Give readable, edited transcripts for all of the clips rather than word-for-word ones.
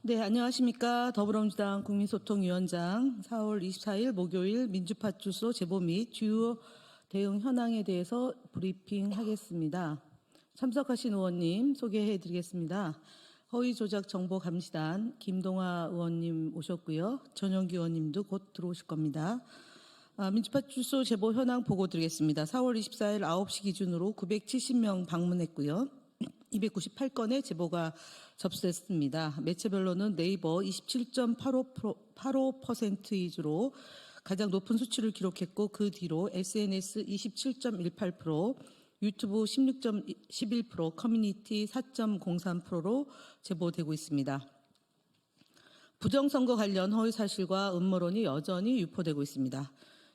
네, 안녕하십니까. 더불어민주당 국민소통위원장 4월 24일 목요일 민주파출소 제보 및 주요 대응 현황에 대해서 브리핑하겠습니다. 참석하신 의원님 소개해드리겠습니다. 허위조작정보감시단 김동화 의원님 오셨고요. 전영기 의원님도 곧 들어오실 겁니다. 민주파출소 제보 현황 보고 드리겠습니다. 4월 24일 9시 기준으로 970명 방문했고요. 298건의 제보가 접수됐습니다. 매체별로는 네이버 27.85% 위주로 가장 높은 수치를 기록했고 그 뒤로 SNS 27.18%, 유튜브 16.11%, 커뮤니티 4.03%로 제보되고 있습니다. 부정선거 관련 허위사실과 음모론이 여전히 유포되고 있습니다.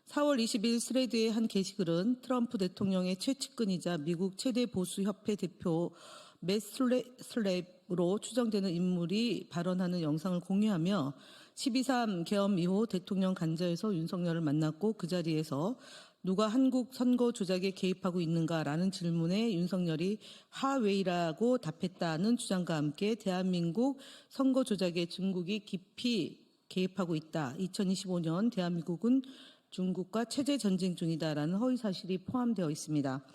4월 20일 스레드의 한 게시글은 트럼프 대통령의 최측근이자 미국 최대 보수협회 대표 맷 슬랩으로 추정되는 인물이 발언하는 영상을 공유하며 12.3 계엄 이후 대통령 관저에서 윤석열을 만났고 그 자리에서 누가 한국 선거 조작에 개입하고 있는가라는 질문에 윤석열이 하웨이라고 답했다는 주장과 함께 대한민국 선거 조작에 중국이 깊이 개입하고 있다. 2025년 대한민국은 중국과 체제 전쟁 중이다라는 허위 사실이 포함되어 있습니다.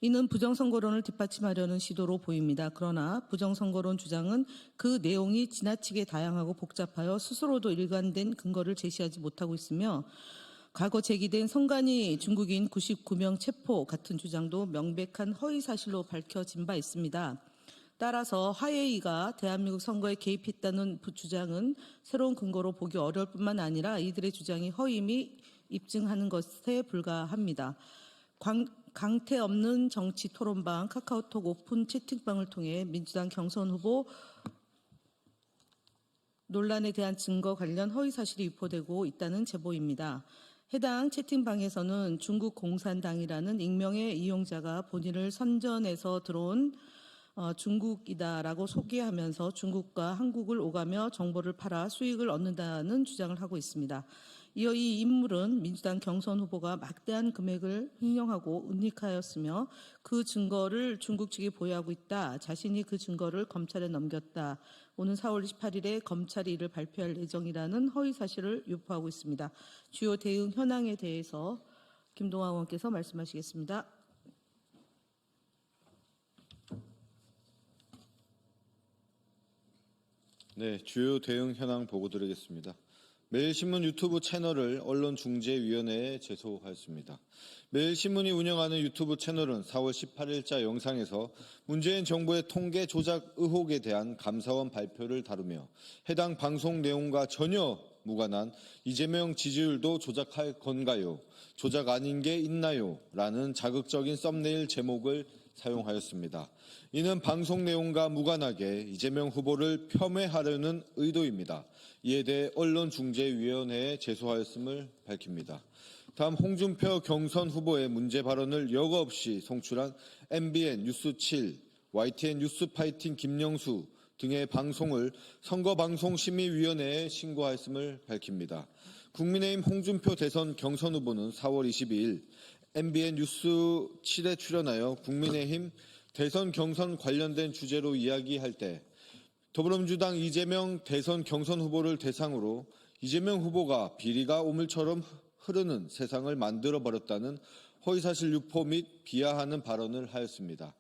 이는 부정선거론을 뒷받침하려는 시도로 보입니다. 그러나 부정선거론 주장은 그 내용이 지나치게 다양하고 복잡하여 스스로도 일관된 근거를 제시하지 못하고 있으며 과거 제기된 선관위 중국인 99명 체포 같은 주장도 명백한 허위 사실로 밝혀진 바 있습니다. 따라서 화웨이가 대한민국 선거에 개입했다는 주장은 새로운 근거로 보기 어려울 뿐만 아니라 이들의 주장이 허임이 입증하는 것에 불과합니다. 강태 없는 정치 토론방 카카오톡 오픈 채팅방을 통해 민주당 경선 후보 논란에 대한 증거 관련 허위 사실이 유포되고 있다는 제보입니다. 해당 채팅방에서는 중국 공산당이라는 익명의 이용자가 본인을 선전해서 들어온 중국이다라고 소개하면서 중국과 한국을 오가며 정보를 팔아 수익을 얻는다는 주장을 하고 있습니다. 이어 이 인물은 민주당 경선 후보가 막대한 금액을 횡령하고 은닉하였으며 그 증거를 중국 측에 보유하고 있다. 자신이 그 증거를 검찰에 넘겼다. 오는 4월 28일에 검찰이 이를 발표할 예정이라는 허위 사실을 유포하고 있습니다. 주요 대응 현황에 대해서 김동화 의원께서 말씀하시겠습니다. 네, 주요 대응 현황 보고 드리겠습니다. 매일신문 유튜브 채널을 언론중재위원회에 제소하였습니다. 매일신문이 운영하는 유튜브 채널은 4월 18일자 영상에서 문재인 정부의 통계 조작 의혹에 대한 감사원 발표를 다루며 해당 방송 내용과 전혀 무관한 이재명 지지율도 조작할 건가요? 조작 아닌 게 있나요? 라는 자극적인 썸네일 제목을 사용하였습니다. 이는 방송 내용과 무관하게 이재명 후보를 폄훼하려는 의도입니다. 이에 대해 언론중재위원회에 제소하였음을 밝힙니다. 다음 홍준표 경선 후보의 문제 발언을 여과 없이 송출한 MBN 뉴스 7, YTN 뉴스 파이팅 김영수 등의 방송을 선거방송심의위원회에 신고하였음을 밝힙니다. 국민의힘 홍준표 대선 경선 후보는 4월 22일 MBN 뉴스 7에 출연하여 국민의힘 대선 경선 관련된 주제로 이야기할 때 더불어민주당 이재명 대선 경선 후보를 대상으로 이재명 후보가 비리가 오물처럼 흐르는 세상을 만들어버렸다는 허위사실 유포 및 비하하는 발언을 하였습니다.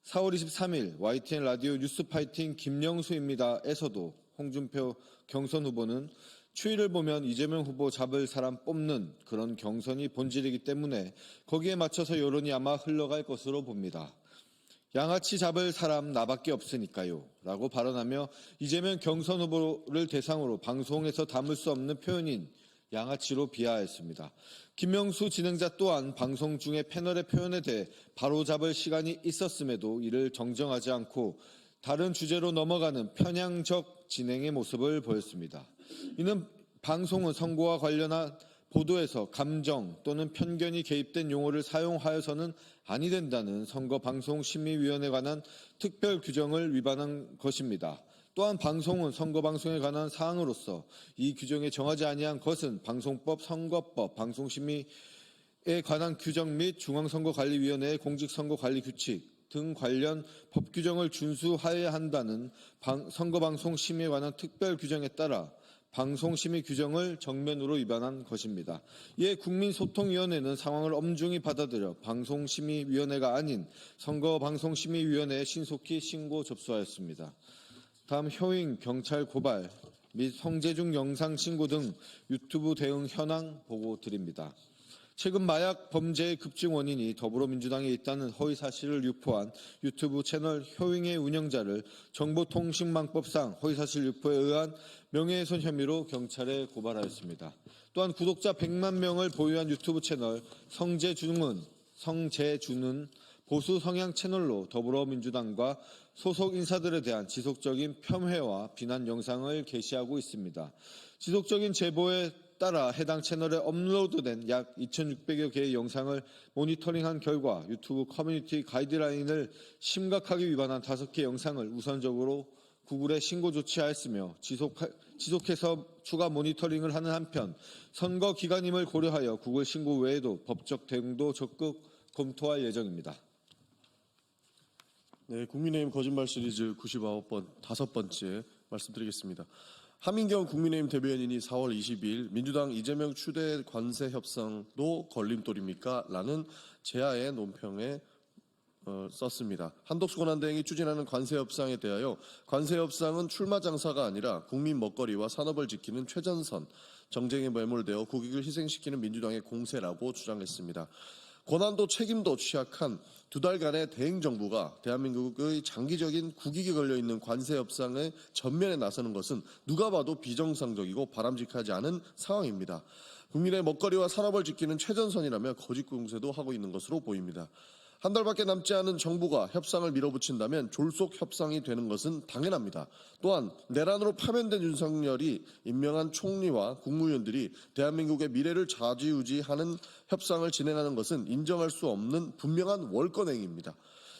4월 23일 YTN 라디오 뉴스파이팅 김영수입니다에서도 홍준표 경선 후보는 추이를 보면 이재명 후보 잡을 사람 뽑는 그런 경선이 본질이기 때문에 거기에 맞춰서 여론이 아마 흘러갈 것으로 봅니다. 양아치 잡을 사람 나밖에 없으니까요 라고 발언하며 이재명 경선 후보를 대상으로 방송에서 담을 수 없는 표현인 양아치로 비하했습니다. 김명수 진행자 또한 방송 중에 패널의 표현에 대해 바로잡을 시간이 있었음에도 이를 정정하지 않고 다른 주제로 넘어가는 편향적 진행의 모습을 보였습니다. 이는 방송은 선거와 관련한 보도에서 감정 또는 편견이 개입된 용어를 사용하여서는 아니 된다는 선거방송심의위원회에 관한 특별 규정을 위반한 것입니다. 또한 방송은 선거방송에 관한 사항으로서 이 규정에 정하지 아니한 것은 방송법, 선거법, 방송심의에 관한 규정 및 중앙선거관리위원회의 공직선거관리규칙 등 관련 법 규정을 준수하여야 한다는 선거방송 심의에 관한 특별 규정에 따라 방송심의 규정을 정면으로 위반한 것입니다. 이에 국민소통위원회는 상황을 엄중히 받아들여 방송심의위원회가 아닌 선거방송심의위원회에 신속히 신고 접수하였습니다. 다음 효잉 경찰 고발 및 성재중 영상 신고 등 유튜브 대응 현황 보고 드립니다. 최근 마약 범죄의 급증 원인이 더불어민주당에 있다는 허위 사실을 유포한 유튜브 채널 효잉의 운영자를 정보통신망법상 허위사실 유포에 의한 명예훼손 혐의로 경찰에 고발하였습니다. 또한 구독자 100만 명을 보유한 유튜브 채널 성재준은 보수 성향 채널로 더불어민주당과 소속 인사들에 대한 지속적인 폄훼와 비난 영상을 게시하고 있습니다. 지속적인 제보에 따라 해당 채널에 업로드된 약 2,600여 개의 영상을 모니터링한 결과 유튜브 커뮤니티 가이드라인을 심각하게 위반한 5개 영상을 우선적으로 구글에 신고 조치하였으며 지속해서 추가 모니터링을 하는 한편 선거 기간임을 고려하여 구글 신고 외에도 법적 대응도 적극 검토할 예정입니다. 네, 국민의힘 거짓말 시리즈 99번 5번째 말씀드리겠습니다. 하민경 국민의힘 대변인이 4월 22일 민주당 이재명 추대 관세 협상도 걸림돌입니까? 라는 제아의 논평에 썼습니다. 한덕수 권한대행이 추진하는 관세 협상에 대하여 관세 협상은 출마 장사가 아니라 국민 먹거리와 산업을 지키는 최전선, 정쟁에 매몰되어 국익을 희생시키는 민주당의 공세라고 주장했습니다. 권한도 책임도 취약한 2달간의 대행 정부가 대한민국의 장기적인 국익이 걸려있는 관세 협상의 전면에 나서는 것은 누가 봐도 비정상적이고 바람직하지 않은 상황입니다. 국민의 먹거리와 산업을 지키는 최전선이라며 거짓 공세도 하고 있는 것으로 보입니다. 한 달밖에 남지 않은 정부가 협상을 밀어붙인다면 졸속 협상이 되는 것은 당연합니다. 또한 내란으로 파면된 윤석열이 임명한 총리와 국무위원들이 대한민국의 미래를 좌지우지하는 협상을 진행하는 것은 인정할 수 없는 분명한 월권행위입니다.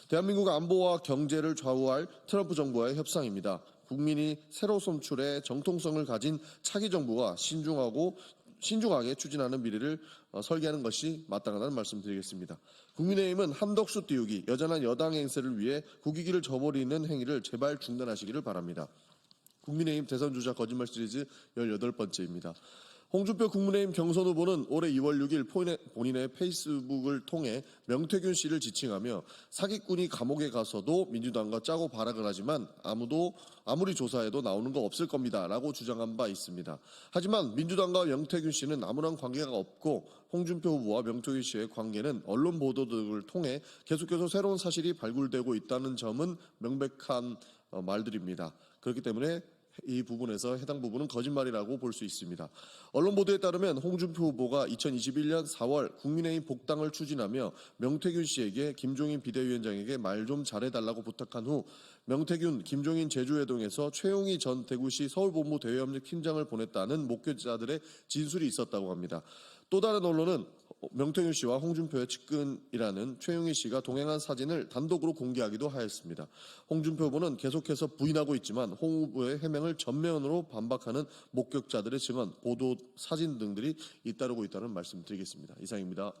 대한민국 안보와 경제를 좌우할 트럼프 정부와의 협상입니다. 국민이 새로 선출해 정통성을 가진 차기 정부가 신중하게 추진하는 미래를 설계하는 것이 마땅하다는 말씀드리겠습니다. 국민의힘은 한덕수 띄우기, 여전한 여당 행세를 위해 국익을 저버리는 행위를 제발 중단하시기를 바랍니다. 국민의힘 대선주자 거짓말 시리즈 18번째입니다. 홍준표 국민의힘 경선 후보는 올해 2월 6일 본인의 페이스북을 통해 명태균 씨를 지칭하며 사기꾼이 감옥에 가서도 민주당과 짜고 발악을 하지만 아무리 조사해도 나오는 거 없을 겁니다 라고 주장한 바 있습니다. 하지만 민주당과 명태균 씨는 아무런 관계가 없고 홍준표 후보와 명태균 씨의 관계는 언론 보도 등을 통해 계속해서 새로운 사실이 발굴되고 있다는 점은 명백한 말들입니다. 그렇기 때문에 이 부분에서 해당 부분은 거짓말이라고 볼 수 있습니다. 언론 보도에 따르면 홍준표 후보가 2021년 4월 국민의힘 복당을 추진하며 명태균 씨에게 김종인 비대위원장에게 말 좀 잘해달라고 부탁한 후 명태균, 김종인 제주회동에서 최용희 전 대구시 서울본부 대외협력팀장을 보냈다는 목격자들의 진술이 있었다고 합니다. 또 다른 언론은 명태균 씨와 홍준표의 측근이라는 최용희 씨가 동행한 사진을 단독으로 공개하기도 하였습니다. 홍준표 후보는 계속해서 부인하고 있지만 홍 후보의 해명을 전면으로 반박하는 목격자들의 증언, 보도 사진 등들이 잇따르고 있다는 말씀드리겠습니다. 이상입니다.